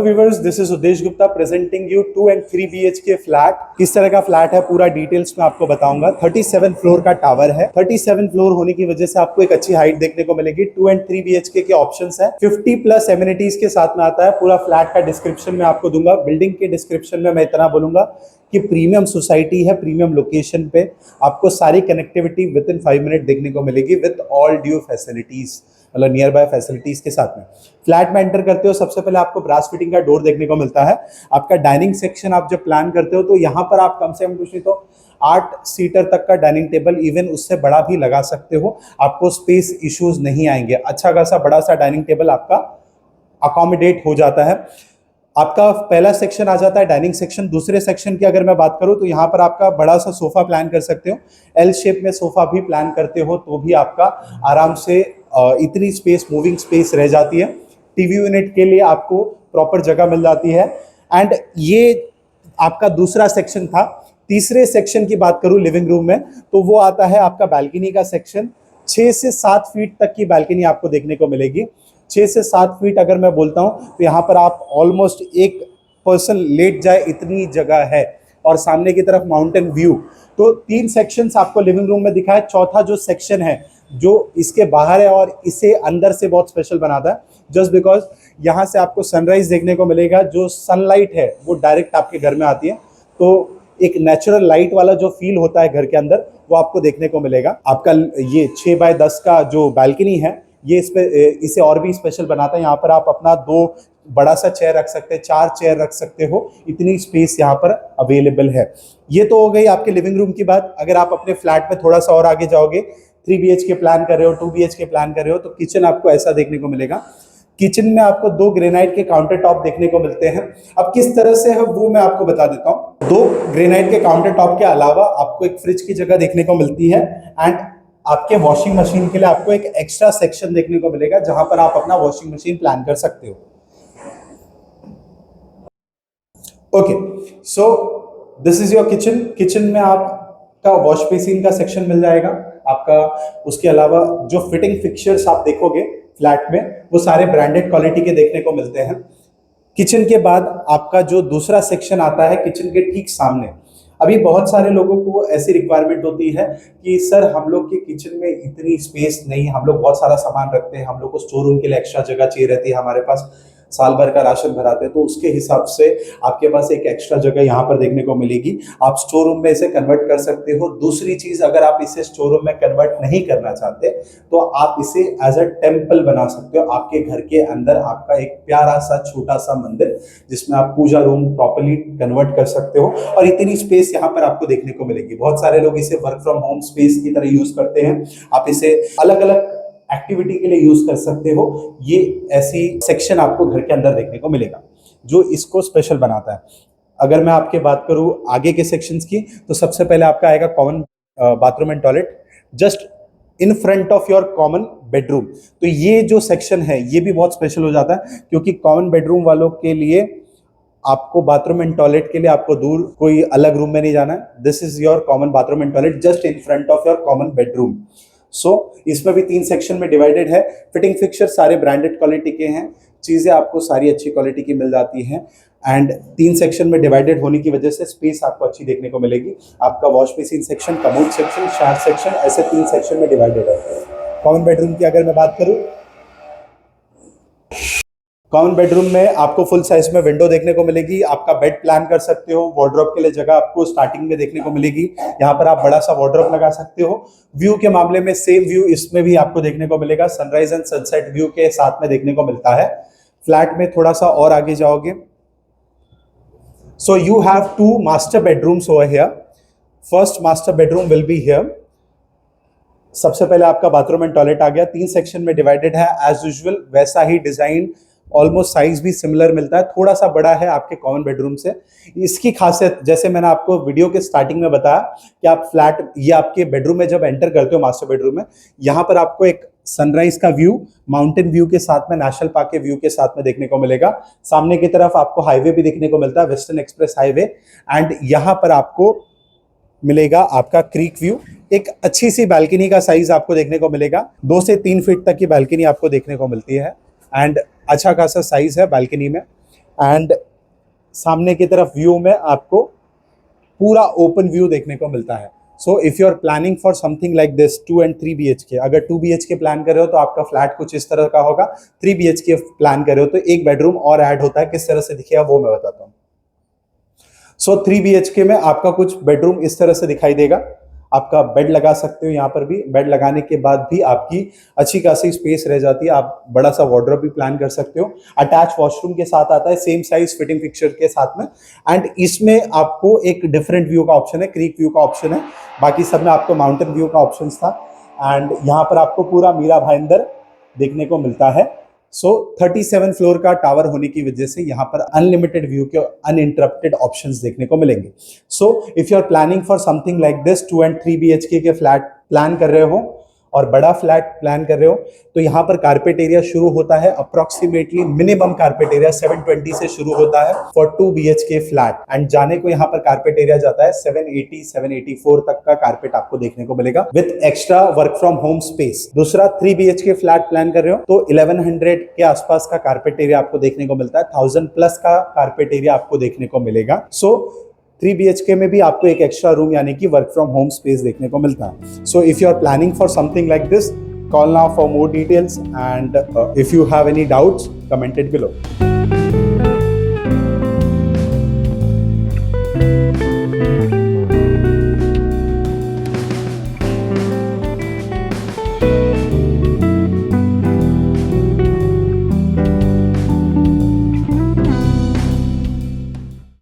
Viewers, this is Udesh Gupta presenting you 2 and 3 BHK flat. किस तरह का फ्लैट है पूरा डिटेल्स में आपको बताऊंगा। 37 फ्लोर का टावर है। 37 फ्लोर होने की वजह से आपको एक अच्छी हाइट देखने को मिलेगी। 2 and 3 BHK के ऑप्शंस है। 50+ एमिनिटीज के साथ में आता है। पूरा फ्लैट का डिस्क्रिप्शन में आपको दूंगा। बिल्डिंग के डिस्क्रिप्शन में मैं इतना बोलूंगा कि प्रीमियम सोसाइटी है, प्रीमियम लोकेशन पे आपको सारी कनेक्टिविटी विद इन 5 मिनट देखने को मिलेगी विद ऑल ड्यू फैसिलिटीज, मतलब नियर बाय फैसिलिटीज के साथ में। फ्लैट में एंटर करते हो सबसे पहले आपको ब्रास फिटिंग का डोर देखने को मिलता है। आपका डाइनिंग सेक्शन आप जब प्लान करते हो तो यहाँ पर आप कम से कम कुछ नहीं तो 8 सीटर तक का डाइनिंग टेबल, इवन उससे बड़ा भी लगा सकते हो। आपको स्पेस इश्यूज नहीं आएंगे। अच्छा खासा बड़ा सा डाइनिंग टेबल आपका अकोमोडेट हो जाता है। आपका पहला सेक्शन आ जाता है डाइनिंग सेक्शन। दूसरे सेक्शन की अगर मैं बात करूं तो यहाँ पर आपका बड़ा सा सोफा प्लान कर सकते हो। एल शेप में सोफा भी प्लान करते हो तो भी आपका आराम से इतनी स्पेस, मूविंग स्पेस रह जाती है। टीवी यूनिट के लिए आपको प्रॉपर जगह मिल जाती है। एंड ये आपका दूसरा सेक्शन था। तीसरे सेक्शन की बात करूं लिविंग रूम में तो वो आता है आपका बालकनी का सेक्शन। 6 से 7 फीट तक की बालकनी आपको देखने को मिलेगी। 6 से 7 फीट अगर मैं बोलता हूं तो यहाँ पर आप ऑलमोस्ट एक पर्सन लेट जाए इतनी जगह है। और सामने की तरफ माउंटेन व्यू। तो 3 सेक्शंस आपको लिविंग रूम में दिखा है। चौथा जो सेक्शन है जो इसके बाहर है और इसे अंदर से बहुत स्पेशल बनाता है, जस्ट बिकॉज यहाँ से आपको सनराइज देखने को मिलेगा। जो सनलाइट है वो डायरेक्ट आपके घर में आती है, तो एक नेचुरल लाइट वाला जो फील होता है घर के अंदर वो आपको देखने को मिलेगा। आपका ये 6x10 का जो बालकनी है ये इसे और भी स्पेशल बनाता है। यहाँ पर आप अपना 2 बड़ा सा चेयर रख सकते हैं, 4 चेयर रख सकते हो, इतनी स्पेस यहाँ पर अवेलेबल है। ये तो हो गई आपके लिविंग रूम की बात। अगर आप अपने फ्लैट में थोड़ा सा और आगे जाओगे, 3 BHK प्लान कर रहे हो, 2 BHK प्लान कर रहे हो, तो किचन आपको ऐसा देखने को मिलेगा। किचन में आपको 2 ग्रेनाइट के काउंटर टॉप देखने को मिलते हैं। अब किस तरह से है वो मैं आपको बता देता हूँ। 2 ग्रेनाइट के काउंटर टॉप के अलावा आपको एक फ्रिज की जगह देखने को मिलती है। एंड आपके वॉशिंग मशीन के लिए आपको एक एक्स्ट्रा सेक्शन देखने को मिलेगा जहां पर आप अपना वॉशिंग मशीन प्लान कर सकते हो। Okay, so this is your kitchen. Kitchen में आपका वॉश बेसिन का सेक्शन मिल जाएगा आपका। उसके अलावा जो फिटिंग फिक्चर्स आप देखोगे फ्लैट में वो सारे ब्रांडेड क्वालिटी के देखने को मिलते हैं। किचन के बाद आपका जो दूसरा सेक्शन आता है किचन के ठीक सामने। अभी बहुत सारे लोगों को ऐसी रिक्वायरमेंट होती है कि सर हम लोग के किचन में इतनी स्पेस नहीं, हम लोग बहुत सारा सामान रखते हैं, हम लोग को स्टोर रूम के लिए एक्स्ट्रा जगह चाहिए रहती है, हमारे पास साल भर का राशन भराते हैं, तो उसके हिसाब से आपके पास एक एक्स्ट्रा जगह यहाँ पर देखने को मिलेगी। आप स्टोर रूम में इसे कन्वर्ट कर सकते हो। दूसरी चीज, अगर आप इसे स्टोर रूम में कन्वर्ट नहीं करना चाहते तो आप इसे एज अ टेम्पल बना सकते हो। आपके घर के अंदर आपका एक प्यारा सा छोटा सा मंदिर जिसमें आप पूजा रूम प्रॉपर्ली कन्वर्ट कर सकते हो। और इतनी स्पेस यहाँ पर आपको देखने को मिलेगी। बहुत सारे लोग इसे वर्क फ्रॉम होम स्पेस की तरह यूज करते हैं। आप इसे अलग अलग एक्टिविटी के लिए यूज कर सकते हो। ये ऐसी सेक्शन आपको घर के अंदर देखने को मिलेगा जो इसको स्पेशल बनाता है। अगर मैं आपके बात करूं आगे के सेक्शंस की तो सबसे पहले आपका आएगा common bathroom and toilet just in front of your common bedroom. तो ये जो सेक्शन है ये भी बहुत स्पेशल हो जाता है क्योंकि कॉमन बेडरूम वालों के लिए आपको बाथरूम एंड टॉयलेट के लिए आपको दूर कोई अलग रूम में नहीं जाना है। This is your common bathroom and toilet just in front of your common bedroom. So इसमें भी 3 सेक्शन में डिवाइडेड है। फिटिंग फिक्चर सारे ब्रांडेड क्वालिटी के हैं। चीजें आपको सारी अच्छी क्वालिटी की मिल जाती हैं। एंड 3 सेक्शन में डिवाइडेड होने की वजह से स्पेस आपको अच्छी देखने को मिलेगी। आपका wash basin section, commode section, shower section, ऐसे 3 सेक्शन में डिवाइडेड है। कॉमन बेडरूम की अगर मैं बात करूं, कॉमन बेडरूम में आपको फुल साइज में विंडो देखने को मिलेगी। आपका बेड प्लान कर सकते हो। वार्डरोब के लिए जगह आपको स्टार्टिंग में देखने को मिलेगी। यहाँ पर आप बड़ा सा वार्डरोब लगा सकते हो। व्यू के मामले में सेम व्यू इसमें भी आपको देखने को मिलेगा। सनराइज एंड सनसेट व्यू के साथ में देखने को मिलता है। फ्लैट में थोड़ा सा और आगे जाओगे, so you have 2 master bedrooms over here. First master bedroom will be here. सबसे पहले आपका बाथरूम एंड टॉयलेट आ गया। 3 सेक्शन में डिवाइडेड है एज यूजुअल, वैसा ही डिजाइन, ऑलमोस्ट साइज भी सिमिलर मिलता है। थोड़ा सा बड़ा है आपके कॉमन बेडरूम से। इसकी खासियत, जैसे मैंने आपको वीडियो के स्टार्टिंग में बताया कि आप फ्लैट ये आपके बेडरूम में जब एंटर करते हो मास्टर बेडरूम में, यहाँ पर आपको एक सनराइज का व्यू, माउंटेन व्यू के साथ में, नेशनल पार्क के व्यू के साथ में देखने को मिलेगा। सामने की तरफ आपको हाईवे भी देखने को मिलता है, वेस्टर्न एक्सप्रेस हाईवे। एंड यहाँ पर आपको मिलेगा आपका क्रीक व्यू। एक अच्छी सी बालकनी का साइज आपको देखने को मिलेगा। 2 से 3 फीट तक की बालकनी आपको देखने को मिलती है। एंड अच्छा खासा साइज है बालकनी में। एंड सामने की तरफ व्यू में आपको पूरा ओपन व्यू देखने को मिलता है। So if you are planning for something like this 2 and 3 BHK, अगर 2 BHK प्लान कर रहे हो तो आपका फ्लैट कुछ इस तरह का होगा। 3 BHK प्लान कर रहे हो तो एक बेडरूम और ऐड होता है, किस तरह से दिखेगा वो मैं बताता हूँ। सो 3 BHK में आपका कुछ बेडरूम इस तरह से दिखाई देगा। आपका बेड लगा सकते हो, यहाँ पर भी बेड लगाने के बाद भी आपकी अच्छी खासी स्पेस रह जाती है। आप बड़ा सा वार्डरोब भी प्लान कर सकते हो। अटैच वॉशरूम के साथ आता है, सेम साइज फिटिंग फिक्चर के साथ में। एंड इसमें आपको एक डिफरेंट व्यू का ऑप्शन है, क्रीक व्यू का ऑप्शन है। बाकी सब में आपको माउंटेन व्यू का ऑप्शन था। एंड यहाँ पर आपको पूरा मीरा भाईंदर देखने को मिलता है। सो 37 फ्लोर का टावर होने की वजह से यहाँ पर अनलिमिटेड व्यू के अनइंटरप्टेड ऑप्शंस देखने को मिलेंगे। So if you are planning for something like this 2 and 3 BHK के फ्लैट प्लान कर रहे हो और बड़ा फ्लैट प्लान कर रहे हो तो यहाँ पर कारपेट एरिया शुरू होता है अप्रोक्सीमेटली, मिनिमम कारपेट एरिया 720 से शुरू होता है फॉर 2 BHK फ्लैट। एंड जाने को यहाँ पर कारपेट एरिया जाता है 780 784 तक का कारपेट आपको देखने को मिलेगा with extra work from home space. दूसरा 3 BHK फ्लैट प्लान कर रहे हो तो 1100 के आसपास का कारपेट एरिया आपको देखने को मिलता है, 1000 प्लस का कारपेट एरिया आपको देखने को मिलेगा। सो 3 BHK में भी आपको एक एक्स्ट्रा रूम यानी कि वर्क फ्रॉम होम स्पेस देखने को मिलता है। So if you are planning for something like this, call now for more details, and if you have any doubts, comment it below.